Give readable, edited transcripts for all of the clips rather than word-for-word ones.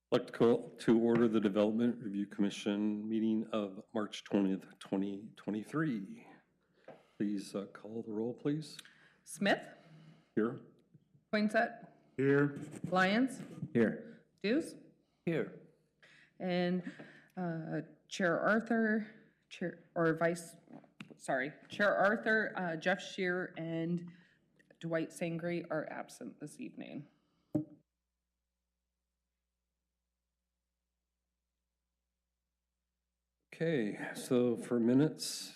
I'd like to call to order the Development Review Commission meeting of March 20th, 2023. Please call the roll, please. Smith, Here. Poinsett, Here. Lyons, Here. Dews, Here. and Chair Arthur, Chair Arthur, Jeff Shear, and Dwight Sangre are absent this evening. Okay, so for minutes,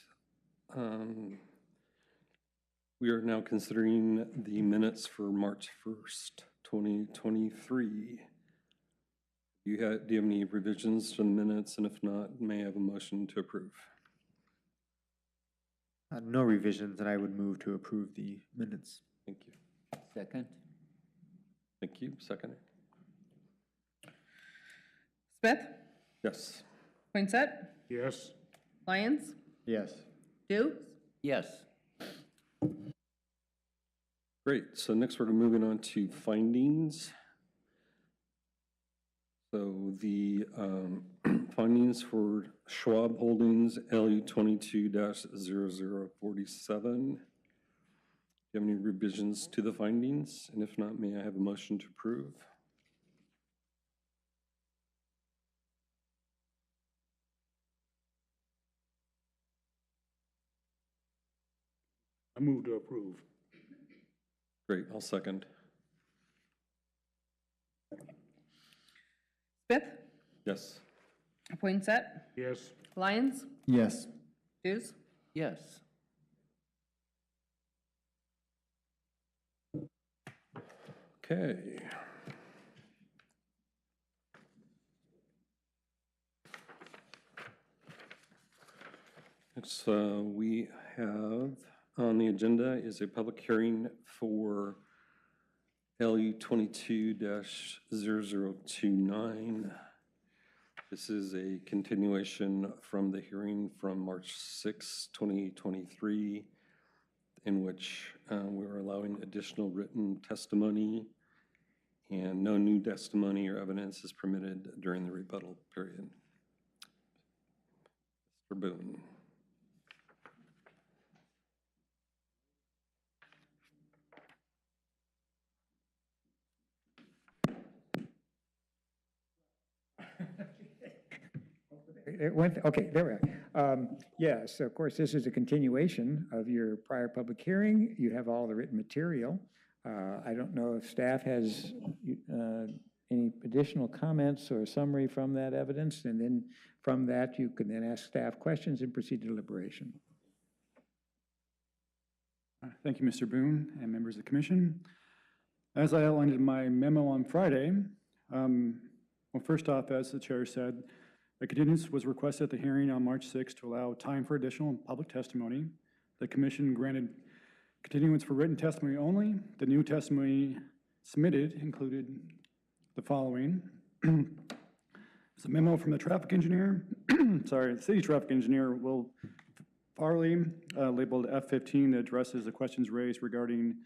we are now considering the minutes for March 1st, 2023. Do you have any revisions to the minutes? And if not, may I have a motion to approve? No revisions, and I would move to approve the minutes. Thank you. Second. Thank you. Second. Smith, Yes. Poinsett, Yes. Lyons, Yes. Dews, Yes. Great. So next we're moving on to findings. So the findings for Schwab Holdings LE 22-0047. Do you have any revisions to the findings? And if not, may I have a motion to approve? I move to approve. Great, I'll second. Smith, Yes. Poinsett, Yes. Lyons, Yes. Dews, Yes. Okay. Next, we have on the agenda is a public hearing for LU 22-0029. This is a continuation from the hearing from March 6, 2023, in which we were allowing additional written testimony, and no new testimony or evidence is permitted during the rebuttal period. Mr. Boone. It went, okay, there we are. Yes, of course, this is a continuation of your prior public hearing. You have all the written material. I don't know if staff has any additional comments or summary from that evidence, and then from that, you can then ask staff questions and proceed to deliberation. Thank you, Mr. Boone and members of the commission. As I outlined in my memo on Friday, well, first off, as the chair said, a continuance was requested at the hearing on March 6 to allow time for additional public testimony. The commission granted continuance for written testimony only. The new testimony submitted included the following. It's a memo from the traffic engineer, the city traffic engineer, Will Farley, labeled F15, that addresses the questions raised regarding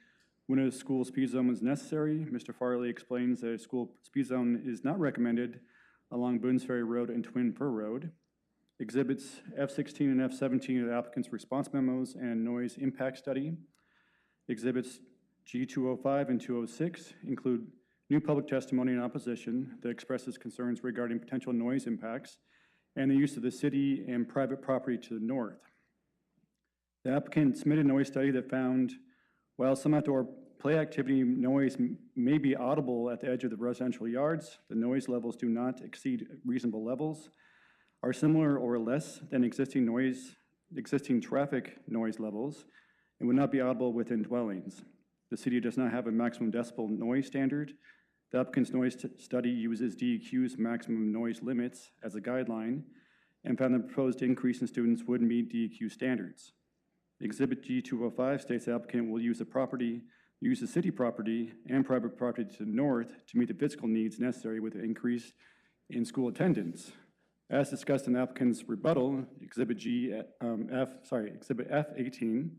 when a school speed zone is necessary. Mr. Farley explains that a school speed zone is not recommended along Boones Ferry Road and Twin Fir Road. Exhibits F16 and F17 are the applicant's response memos and noise impact study. Exhibits G205 and 206 include new public testimony in opposition that expresses concerns regarding potential noise impacts and the use of the city and private property to the north. The applicant submitted a noise study that found, while some outdoor play activity noise may be audible at the edge of the residential yards, the noise levels do not exceed reasonable levels, are similar or less than existing traffic noise levels, and would not be audible within dwellings. The city does not have a maximum decibel noise standard. The applicant's noise study uses DEQ's maximum noise limits as a guideline and found the proposed increase in students would meet DEQ standards. Exhibit G205 states the applicant will use the city property and private property to the north to meet the physical needs necessary with an increase in school attendance. As discussed in the applicant's rebuttal, Exhibit F18,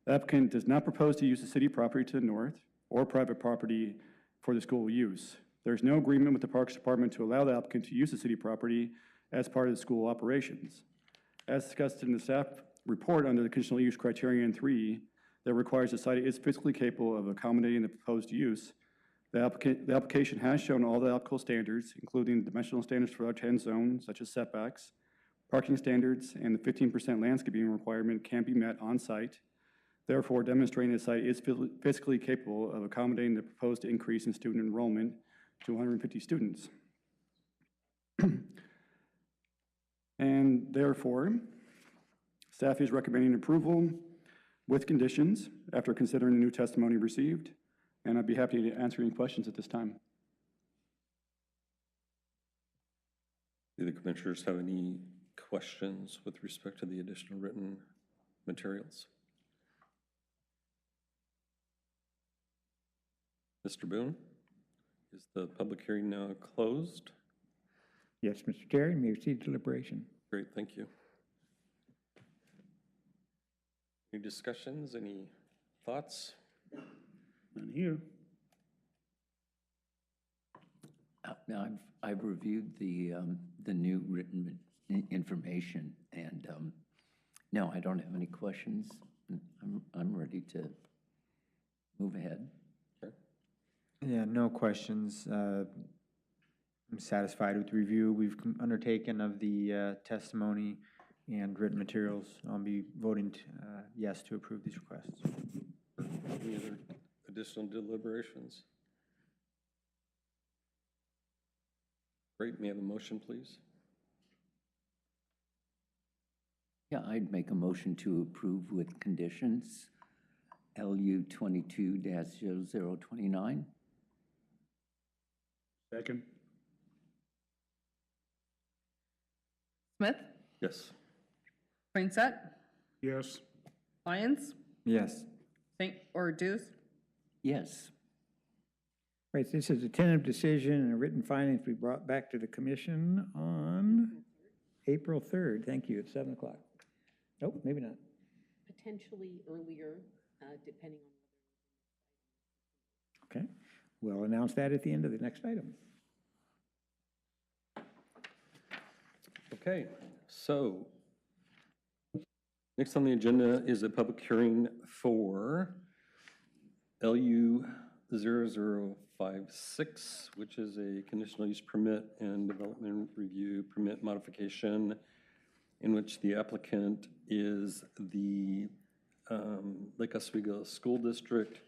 the applicant does not propose to use the city property to the north or private property for the school use. There is no agreement with the Parks Department to allow the applicant to use the city property as part of the school operations. As discussed in the staff report under the conditional use criterion 3, that requires the site is physically capable of accommodating the proposed use. The application has shown all the applicable standards, including dimensional standards for our 10 zones, such as setbacks, parking standards, and the 15% landscaping requirement can be met on site, therefore demonstrating the site is physically capable of accommodating the proposed increase in student enrollment to 150 students. And therefore, staff is recommending approval with conditions after considering the new testimony received, and I'd be happy to answer any questions at this time. Do the commissioners have any questions with respect to the additional written materials? Mr. Boone, is the public hearing now closed? Yes, Mr. Chair, you may proceed to deliberation. Great, thank you. Any discussions, any thoughts? None here. Now, I've reviewed the new written information, and no, I don't have any questions. I'm ready to move ahead. Okay. Yeah, no questions. I'm satisfied with the review we've undertaken of the testimony and written materials. I'll be voting yes to approve these requests. Any other additional deliberations? Great, may I have a motion, please? Yeah, I'd make a motion to approve with conditions, LU 22-0029. Second? Smith, Yes. Poinsett, Yes. Lyons, Yes. Deuce. Yes. Right, this is a tentative decision and a written finding to be brought back to the commission on April 3rd. Thank you, at 7 o'clock. Nope, maybe not. Potentially earlier, depending on. Okay, we'll announce that at the end of the next item. Okay, so next on the agenda is a public hearing for LU 0056, which is a conditional use permit and development review permit modification in which the applicant is the Lake Oswego School District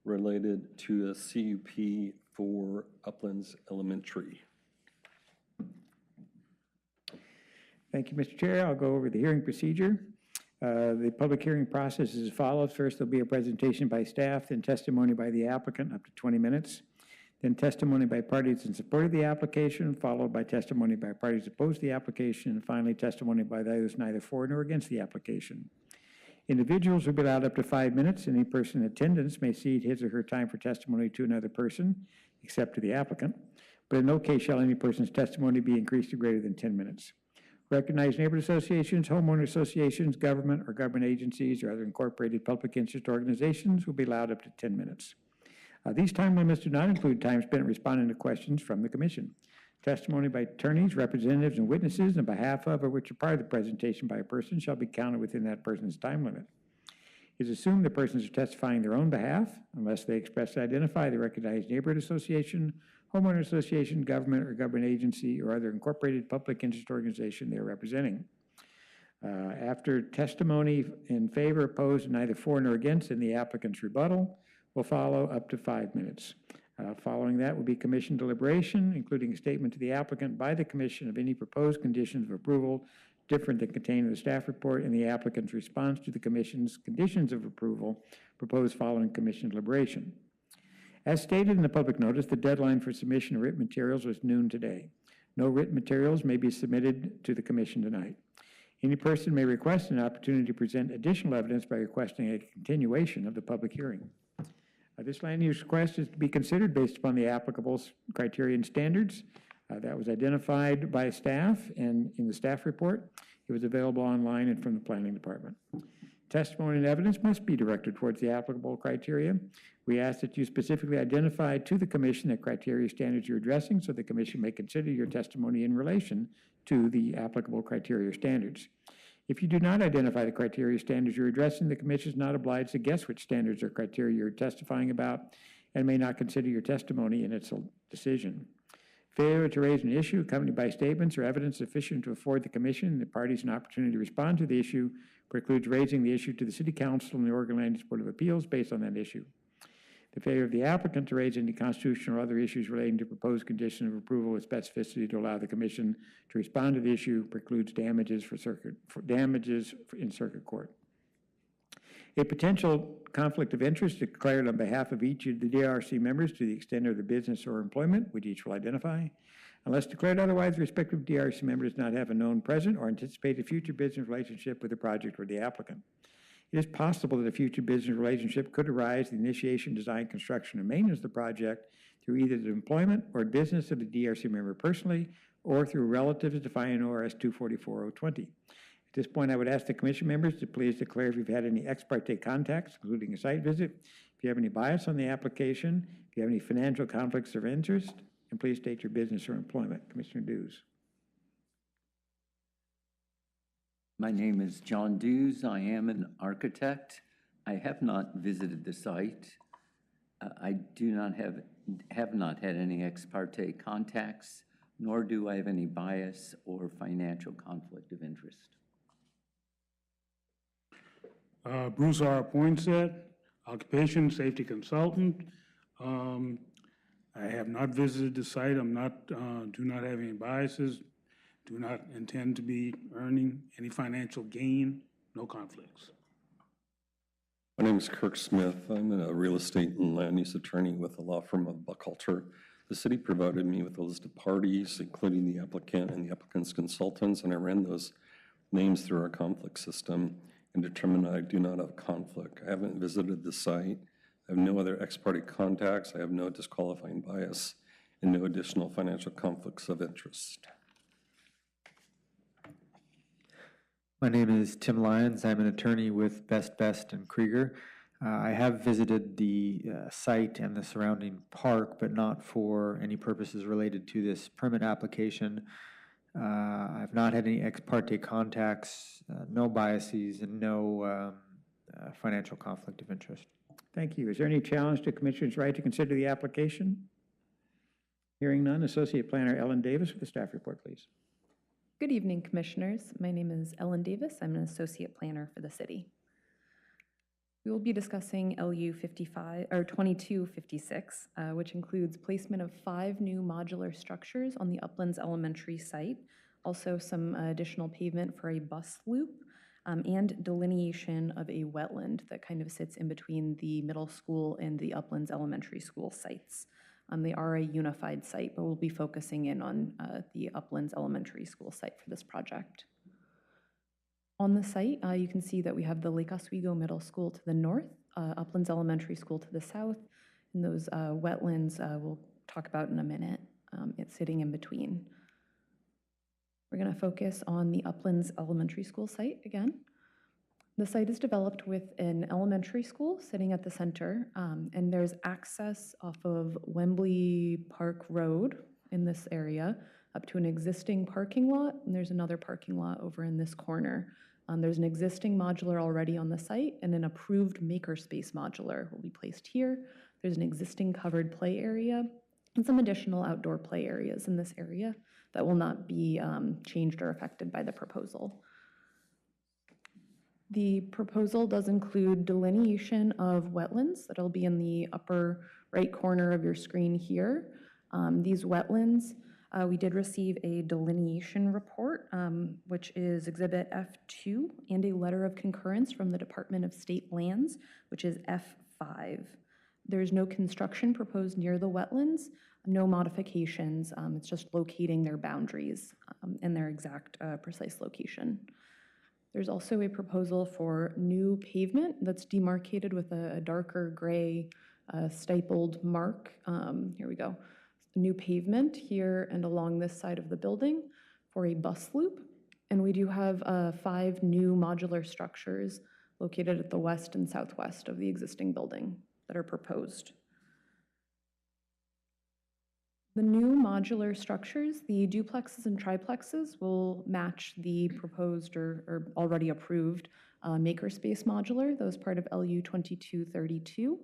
related to a CUP for Uplands Elementary. Thank you, Mr. Chair. I'll go over the hearing procedure. The public hearing process is as follows. First, there'll be a presentation by staff, then testimony by the applicant up to 20 minutes, then testimony by parties in support of the application, followed by testimony by parties opposed to the application, and finally testimony by those neither for nor against the application. Individuals will be allowed up to 5 minutes. Any person in attendance may cede his or her time for testimony to another person, except to the applicant, but in no case shall any person's testimony be increased to greater than 10 minutes. Recognized neighborhood associations, homeowner associations, government or government agencies, or other incorporated public interest organizations will be allowed up to 10 minutes. These time limits do not include time spent responding to questions from the commission. Testimony by attorneys, representatives, and witnesses on behalf of or which are part of the presentation by a person shall be counted within that person's time limit. It is assumed the persons are testifying on their own behalf unless they expressly identify the recognized neighborhood association, homeowner association, government or government agency, or other incorporated public interest organization they are representing. After testimony in favor, opposed, and neither for nor against in the applicant's rebuttal will follow up to 5 minutes. Following that will be commission deliberation, including a statement to the applicant by the commission of any proposed conditions of approval different than contained in the staff report, and the applicant's response to the commission's conditions of approval proposed following commission deliberation. As stated in the public notice, the deadline for submission of written materials was noon today. No written materials may be submitted to the commission tonight. Any person may request an opportunity to present additional evidence by requesting a continuation of the public hearing. This land use request is to be considered based upon the applicable criteria and standards that was identified by staff and in the staff report. It was available online and from the planning department. testimony and evidence must be directed towards the applicable criteria. We ask that you specifically identify to the commission the criteria standards you're addressing so the commission may consider your testimony in relation to the applicable criteria standards. If you do not identify the criteria standards you're addressing, the commission is not obliged to guess which standards or criteria you're testifying about and may not consider your testimony in its decision. Failure to raise an issue accompanied by statements or evidence sufficient to afford the commission and the parties an opportunity to respond to the issue precludes raising the issue to the City Council and the Oregon Land Use Board of Appeals based on that issue. The failure of the applicant to raise any constitutional or other issues relating to proposed condition of approval with specificity to allow the commission to respond to the issue precludes damages in circuit court. A potential conflict of interest declared on behalf of each of the DRC members to the extent of the business or employment, which each will identify. Unless declared otherwise, the respective DRC member does not have a known present or anticipated future business relationship with the project or the applicant. It is possible that a future business relationship could arise in the initiation, design, construction, and maintenance of the project through either the employment or business of the DRC member personally or through relatives defined in ORS 244-020. At this point, I would ask the commission members to please declare if you've had any ex parte contacts, including a site visit, if you have any bias on the application, if you have any financial conflicts of interest, and please state your business or employment. Commissioner Dews. My name is John Dews. I am an architect. I have not visited the site. I have not had any ex parte contacts, nor do I have any bias or financial conflict of interest. Bruce R. Poinsett, occupation safety consultant. I have not visited the site. I'm not, do not have any biases, do not intend to be earning any financial gain, no conflicts. My name is Kirk Smith. I'm a real estate and land use attorney with the law firm of Buckhalter. The city provided me with a list of parties, including the applicant and the applicant's consultants, and I ran those names through our conflict system and determined I do not have conflict. I haven't visited the site. I have no other ex parte contacts. I have no disqualifying bias and no additional financial conflicts of interest. My name is Tim Lyons. I'm an attorney with Best and Krieger. I have visited the site and the surrounding park, but not for any purposes related to this permit application. I've not had any ex parte contacts, no biases, and no financial conflict of interest. Thank you. Is there any challenge to Commissioner's right to consider the application? Hearing none, Associate Planner Ellen Davis with the staff report, please. Good evening, Commissioners. My name is Ellen Davis. I'm an Associate Planner for the city. We will be discussing LU 2256, which includes placement of 5 new modular structures on the Uplands Elementary site, also some additional pavement for a bus loop, and delineation of a wetland that kind of sits in between the middle school and the Uplands Elementary School sites. They are a unified site, but we'll be focusing in on the Uplands Elementary School site for this project. On the site, you can see that we have the Lake Oswego Middle School to the north, Uplands Elementary School to the south, and those wetlands we'll talk about in a minute. It's sitting in between. We're going to focus on the Uplands Elementary School site again. The site is developed with an elementary school sitting at the center, and there's access off of Wembley Park Road in this area up to an existing parking lot, and there's another parking lot over in this corner. There's an existing modular already on the site, and an approved makerspace modular will be placed here. There's an existing covered play area and some additional outdoor play areas in this area that will not be changed or affected by the proposal. The proposal does include delineation of wetlands that'll be in the upper right corner of your screen here. These wetlands, we did receive a delineation report, which is Exhibit F2, and a letter of concurrence from the Department of State Lands, which is F5. There's no construction proposed near the wetlands, no modifications. It's just locating their boundaries and their exact precise location. There's also a proposal for new pavement that's demarcated with a darker gray stippled mark. Here we go. New pavement here and along this side of the building for a bus loop. And we do have 5 new modular structures located at the west and southwest of the existing building that are proposed. The new modular structures, the duplexes and triplexes, will match the proposed or already approved makerspace modular, those part of LU 2232.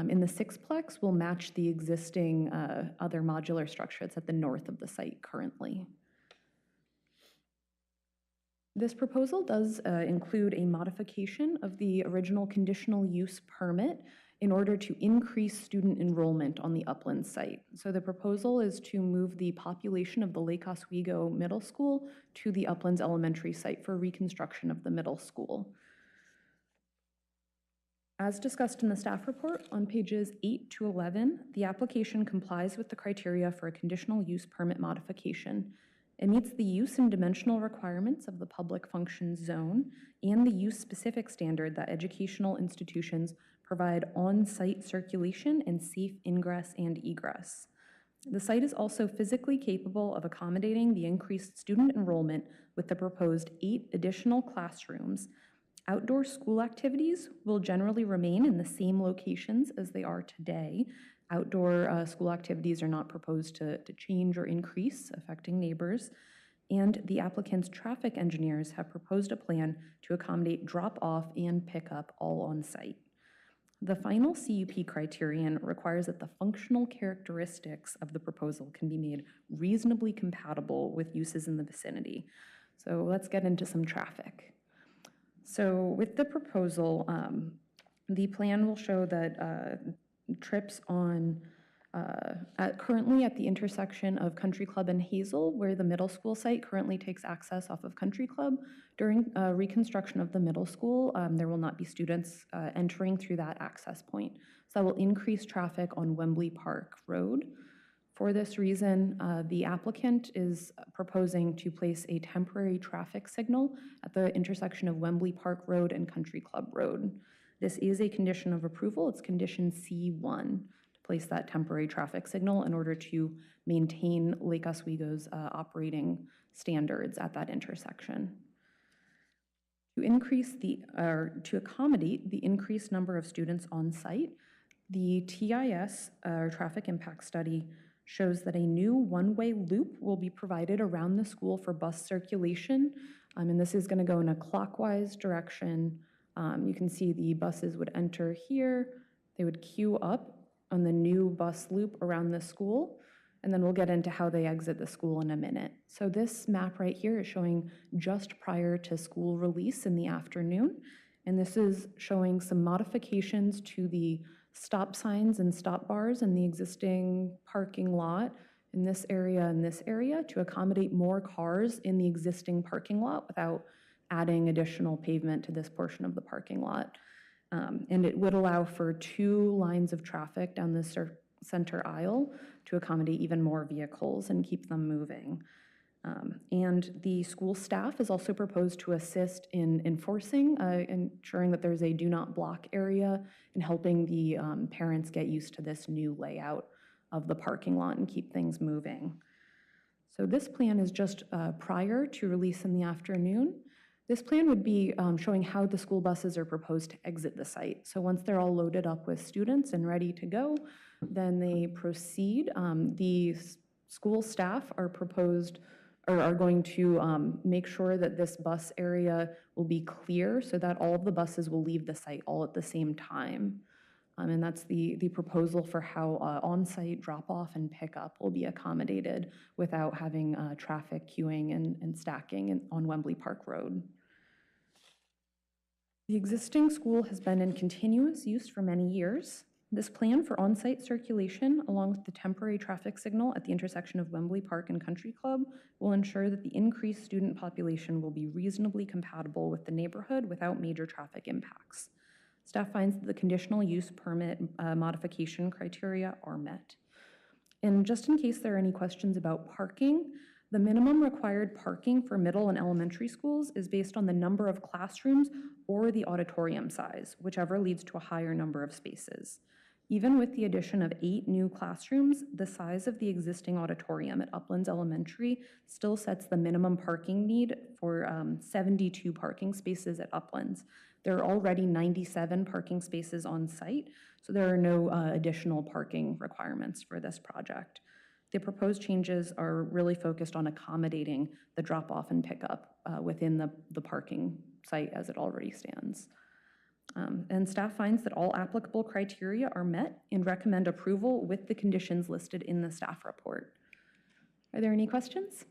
In the sixplex, will match the existing other modular structure that's at the north of the site currently. This proposal does include a modification of the original conditional use permit in order to increase student enrollment on the Upland site. So the proposal is to move the population of the Lake Oswego Middle School to the Uplands Elementary site for reconstruction of the middle school. As discussed in the staff report on pages 8 to 11, the application complies with the criteria for a conditional use permit modification. It meets the use and dimensional requirements of the public functions zone and the use-specific standard that educational institutions provide on-site circulation and safe ingress and egress. The site is also physically capable of accommodating the increased student enrollment with the proposed 8 additional classrooms. Outdoor school activities will generally remain in the same locations as they are today. Outdoor school activities are not proposed to change or increase, affecting neighbors. And the applicant's traffic engineers have proposed a plan to accommodate drop-off and pickup all on site. The final CUP criterion requires that the functional characteristics of the proposal can be made reasonably compatible with uses in the vicinity. So let's get into some traffic. So with the proposal, the plan will show that trips on currently at the intersection of Country Club and Hazel, where the middle school site currently takes access off of Country Club. During reconstruction of the middle school, there will not be students entering through that access point. So that will increase traffic on Wembley Park Road. For this reason, the applicant is proposing to place a temporary traffic signal at the intersection of Wembley Park Road and Country Club Road. This is a condition of approval. It's condition C1 to place that temporary traffic signal in order to maintain Lake Oswego's operating standards at that intersection. To accommodate the increased number of students on site, the TIS, traffic impact study, shows that a new one-way loop will be provided around the school for bus circulation, and this is going to go in a clockwise direction. You can see the buses would enter here, they would queue up on the new bus loop around the school, and then we'll get into how they exit the school in a minute. So this map right here is showing just prior to school release in the afternoon, and this is showing some modifications to the stop signs and stop bars in the existing parking lot in this area and this area to accommodate more cars in the existing parking lot without adding additional pavement to this portion of the parking lot. And it would allow for 2 lines of traffic down the center aisle to accommodate even more vehicles and keep them moving. And the school staff is also proposed to assist in enforcing, ensuring that there's a do not block area and helping the parents get used to this new layout of the parking lot and keep things moving. So this plan is just prior to release in the afternoon. This plan would be showing how the school buses are proposed to exit the site. So once they're all loaded up with students and ready to go, then they proceed. The school staff are going to make sure that this bus area will be clear so that all of the buses will leave the site all at the same time. And that's the proposal for how on-site drop-off and pickup will be accommodated without having traffic queuing and stacking on Wembley Park Road. The existing school has been in continuous use for many years. This plan for on-site circulation, along with the temporary traffic signal at the intersection of Wembley Park and Country Club, will ensure that the increased student population will be reasonably compatible with the neighborhood without major traffic impacts. Staff finds that the conditional use permit modification criteria are met. And just in case there are any questions about parking, the minimum required parking for middle and elementary schools is based on the number of classrooms or the auditorium size, whichever leads to a higher number of spaces. Even with the addition of 8 new classrooms, the size of the existing auditorium at Uplands Elementary still sets the minimum parking need for 72 parking spaces at Uplands. There are already 97 parking spaces on site, so there are no additional parking requirements for this project. The proposed changes are really focused on accommodating the drop-off and pickup within the parking site as it already stands. And staff finds that all applicable criteria are met and recommend approval with the conditions listed in the staff report. Are there any questions?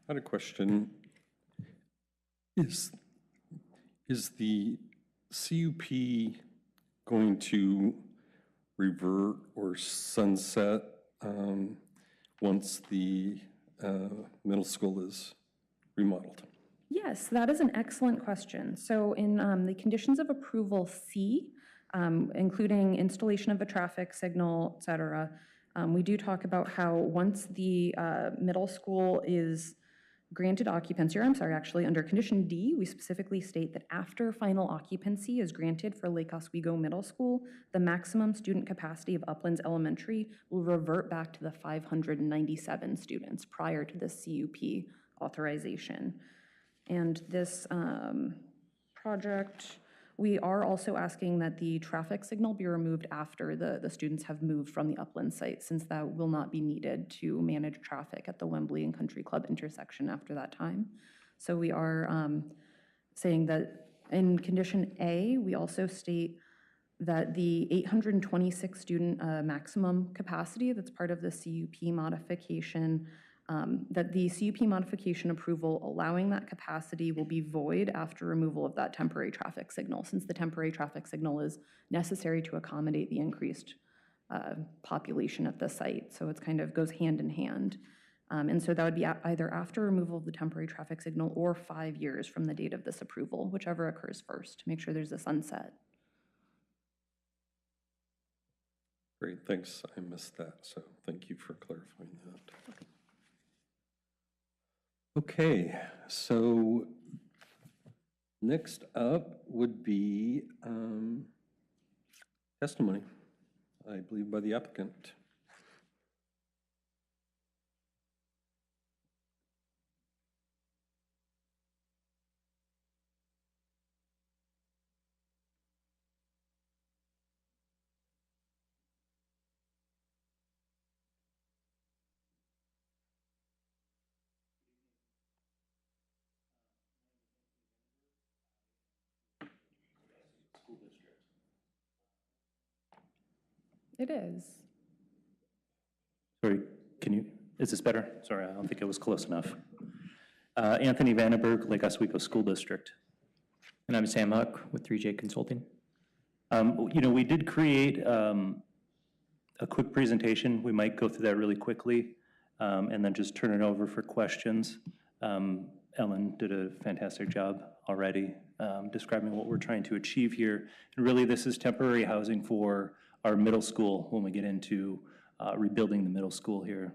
I had a question. Is the CUP going to revert or sunset once the middle school is remodeled? Yes, that is an excellent question. So in the conditions of approval C, including installation of a traffic signal, et cetera, we do talk about how once the middle school is granted occupancy, or I'm sorry, actually under condition D, we specifically state that after final occupancy is granted for Lake Oswego Middle School, the maximum student capacity of Uplands Elementary will revert back to the 597 students prior to the CUP authorization. And this project, we are also asking that the traffic signal be removed after the students have moved from the Upland site, since that will not be needed to manage traffic at the Wembley and Country Club intersection after that time. So we are saying that in condition A, we also state that the 826 student maximum capacity that's part of the CUP modification, that the CUP modification approval allowing that capacity will be void after removal of that temporary traffic signal, since the temporary traffic signal is necessary to accommodate the increased population at the site. So it's kind of goes hand in hand. And so that would be either after removal of the temporary traffic signal or 5 years from the date of this approval, whichever occurs first, to make sure there's a sunset. Great, thanks. I missed that, so thank you for clarifying that. Okay, so next up would be testimony, I believe, by the applicant. It is. Sorry, is this better? Sorry, I don't think it was close enough. Anthony Vandenberg, Lake Oswego School District. And I'm Sam Huck with 3J Consulting. We did create a quick presentation. We might go through that really quickly and then just turn it over for questions. Ellen did a fantastic job already describing what we're trying to achieve here. And really, this is temporary housing for our middle school when we get into rebuilding the middle school here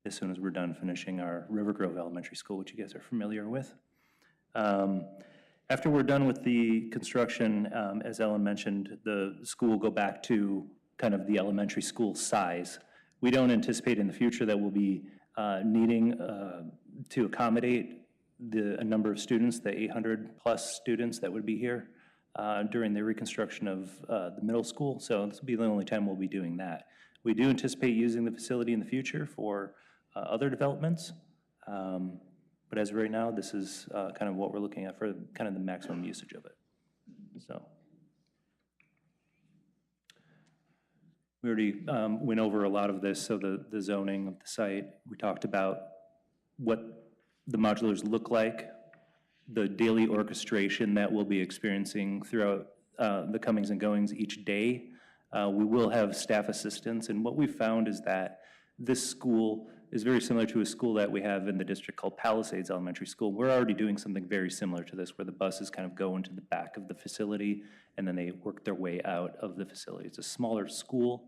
as soon as we're done finishing our River Grove Elementary School, which you guys are familiar with. After we're done with the construction, as Ellen mentioned, the school will go back to kind of the elementary school size. We don't anticipate in the future that we'll be needing to accommodate a number of students, the 800 plus students that would be here during the reconstruction of the middle school. So this will be the only time we'll be doing that. We do anticipate using the facility in the future for other developments. But as of right now, this is kind of what we're looking at for kind of the maximum usage of it. So we already went over a lot of this. So the zoning of the site, we talked about what the modulars look like, the daily orchestration that we'll be experiencing throughout the comings and goings each day. We will have staff assistance, and what we found is that this school is very similar to a school that we have in the district called Palisades Elementary School. We're already doing something very similar to this, where the buses kind of go into the back of the facility and then they work their way out of the facility. It's a smaller school,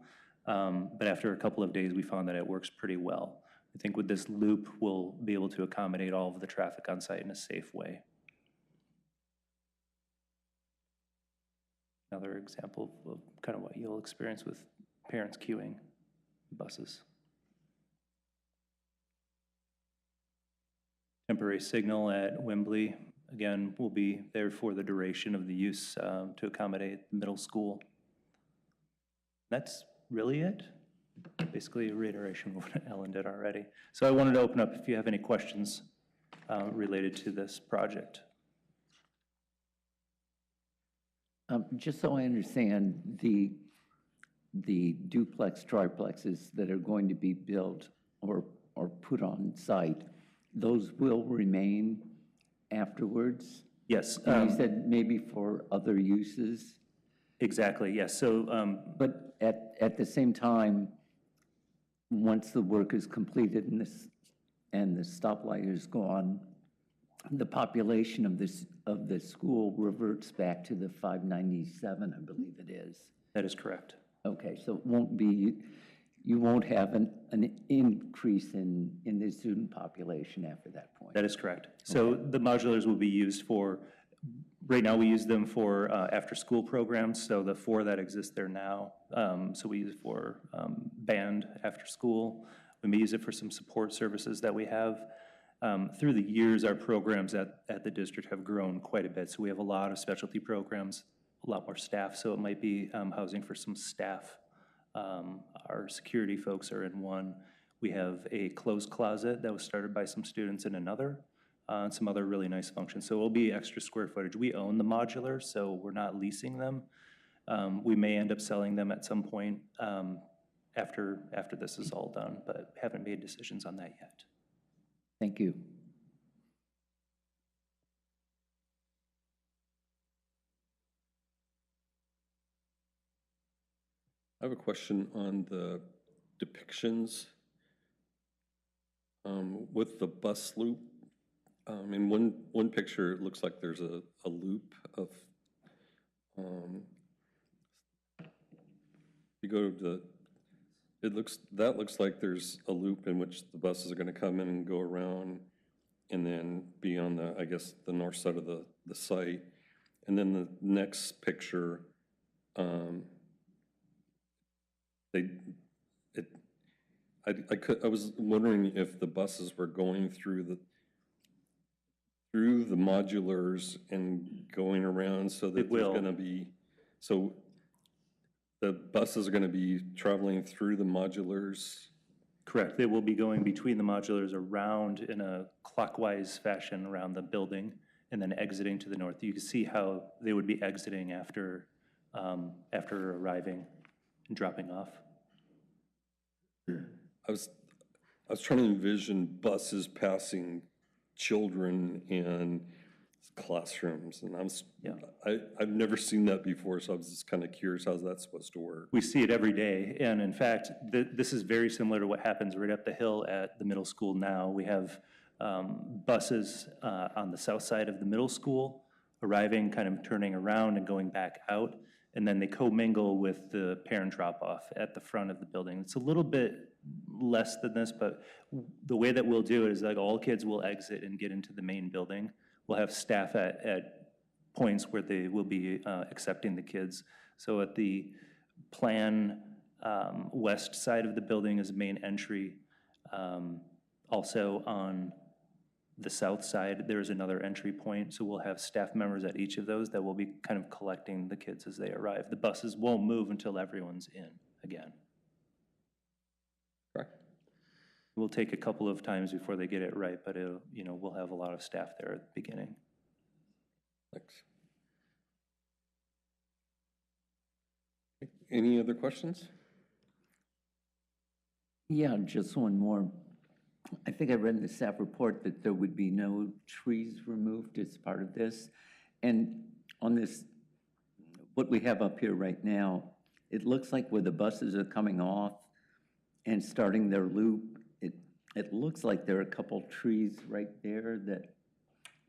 but after a couple of days, we found that it works pretty well. I think with this loop, we'll be able to accommodate all of the traffic on site in a safe way. Another example of kind of what you'll experience with parents queuing buses. Temporary signal at Wembley, again, will be there for the duration of the use to accommodate the middle school. That's really it. Basically a reiteration of what Ellen did already. So I wanted to open up if you have any questions related to this project. Just so I understand, the duplex, triplexes that are going to be built or put on site, those will remain afterwards? Yes. And you said maybe for other uses? Exactly, yes. So, But at the same time, once the work is completed and the stoplight is gone, the population of the school reverts back to the 597, I believe it is. that is correct. Okay, so it won't be, you won't have an increase in the student population after that point? That is correct. So the modulars will be used for, right now we use them for after-school programs, so the 4 that exist there now. So we use it for band after school. We may use it for some support services that we have. Through the years, our programs at the district have grown quite a bit. So we have a lot of specialty programs, a lot more staff, so it might be housing for some staff. Our security folks are in one. We have a clothes closet that was started by some students in another, and some other really nice functions. So it'll be extra square footage. We own the modulars, so we're not leasing them. We may end up selling them at some point after this is all done, but haven't made decisions on that yet. Thank you. I have a question on the depictions with the bus loop. In one picture, it looks like there's a loop of, you go to that looks like there's a loop in which the buses are gonna come in and go around and then be on the, I guess, the north side of the site. And then the next picture, I was wondering if the buses were going through the modulars and going around so that It will. there's gonna be, so the buses are gonna be traveling through the modulars. Correct. They will be going between the modulars around in a clockwise fashion around the building and then exiting to the north. You can see how they would be exiting after arriving and dropping off. I was trying to envision buses passing children and classrooms, and I've never seen that before, so I was just kind of curious how that's supposed to work. We see it every day, and in fact, this is very similar to what happens right up the hill at the middle school now. We have buses on the south side of the middle school arriving, kind of turning around and going back out, and then they commingle with the parent drop-off at the front of the building. It's a little bit less than this, but the way that we'll do it is like all kids will exit and get into the main building. We'll have staff at points where they will be accepting the kids. So at the plan west side of the building is the main entry. Also on the south side, there's another entry point. So we'll have staff members at each of those that will be kind of collecting the kids as they arrive. The buses won't move until everyone's in again. Correct. It will take a couple of times before they get it right, but it'll, we'll have a lot of staff there at the beginning. Thanks. Any other questions? Yeah, just one more. I think I read in the staff report that there would be no trees removed as part of this. And on this, what we have up here right now, it looks like where the buses are coming off and starting their loop, it looks like there are a couple trees right there that,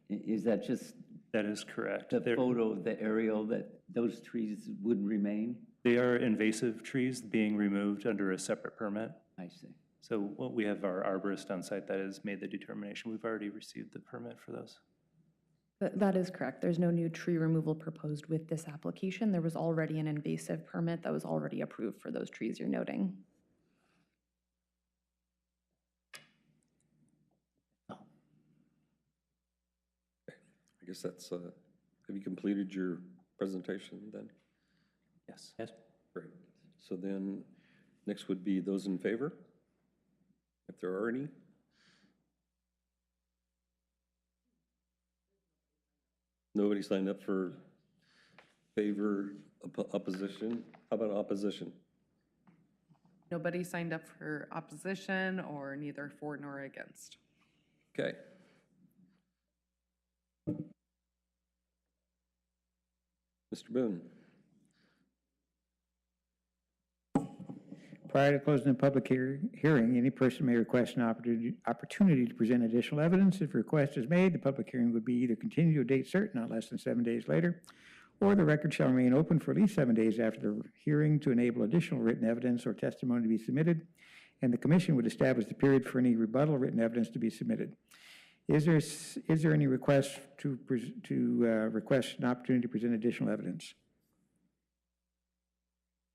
is that just That is correct. the photo of the aerial that those trees would remain? They are invasive trees being removed under a separate permit. I see. So we have our arborist on site that has made the determination. We've already received the permit for those. That is correct. There's no new tree removal proposed with this application. There was already an invasive permit that was already approved for those trees you're noting. I guess that's, have you completed your presentation then? Yes. Yes. Great. So then, next would be those in favor, if there are any. Nobody signed up for favor, opposition? How about opposition? Nobody signed up for opposition or neither for nor against. Okay. Mr. Boone? Prior to closing the public hearing, any person may request an opportunity to present additional evidence. If a request is made, the public hearing would be either continued to a date certain, not less than 7 days later, or the record shall remain open for at least 7 days after the hearing to enable additional written evidence or testimony to be submitted, and the commission would establish the period for any rebuttal written evidence to be submitted. Is there any request to request an opportunity to present additional evidence?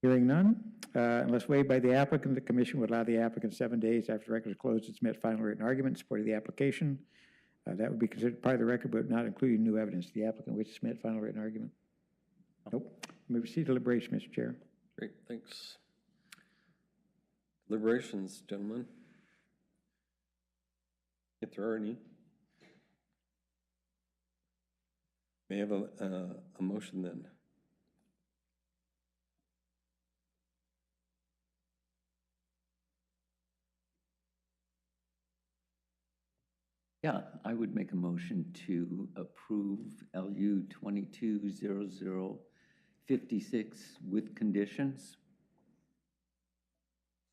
Hearing none, unless waived by the applicant, the commission would allow the applicant 7 days after the record is closed to submit final written argument in support of the application. That would be considered part of the record, but not including new evidence. The applicant wishes to submit final written argument. Nope. We proceed to deliberation, Mr. Chair. Great, thanks. Deliberations, gentlemen. If there are any. May I have a motion then? Yeah, I would make a motion to approve LU 220056 with conditions.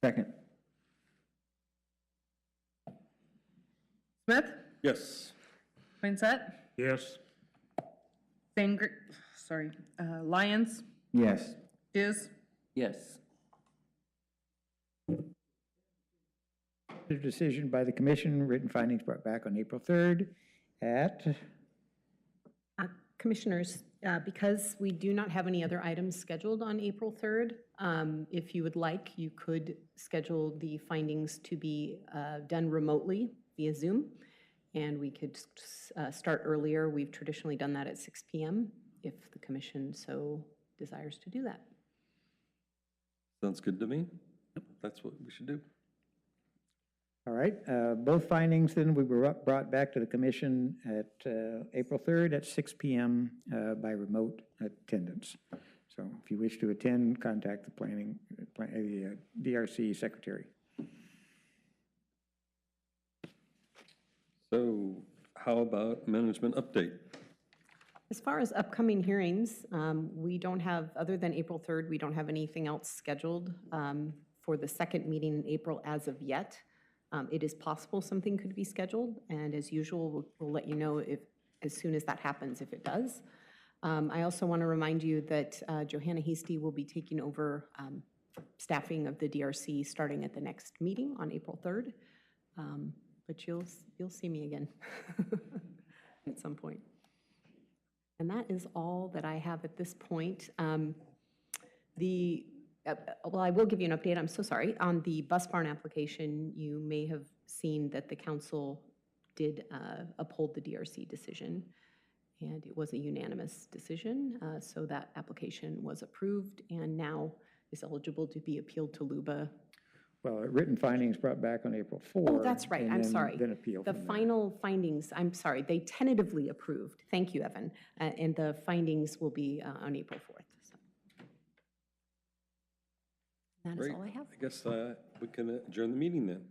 Second. Smith? Yes. Poinsett? Yes. Lyons? Yes. Is? Yes. The decision by the commission, written findings brought back on April 3rd at, Commissioners, because we do not have any other items scheduled on April 3rd, if you would like, you could schedule the findings to be done remotely via Zoom, and we could start earlier. We've traditionally done that at 6 p.m. if the commission so desires to do that. Sounds good to me. That's what we should do. all right, both findings then we were brought back to the commission at April 3rd at 6 p.m. By remote attendance. So if you wish to attend, contact the DRC secretary. So how about management update? As far as upcoming hearings, we don't have, other than April 3rd, we don't have anything else scheduled for the second meeting in April as of yet. It is possible something could be scheduled, and as usual, we'll let you know if, as soon as that happens, if it does. I also want to remind you that Johanna Hasty will be taking over staffing of the DRC starting at the next meeting on April 3rd. But you'll see me again at some point. And that is all that I have at this point. Well, I will give you an update, I'm so sorry. On the bus barn application, you may have seen that the council did uphold the DRC decision, and it was a unanimous decision. So that application was approved and now is eligible to be appealed to LUBA. Well, written findings brought back on April 4th. Oh, that's right, I'm sorry. Then appeal The from there. final findings, I'm sorry, they tentatively approved. Thank you, Evan. And the findings will be on April 4th. So. That is Great. all I have. I guess we can adjourn the meeting then.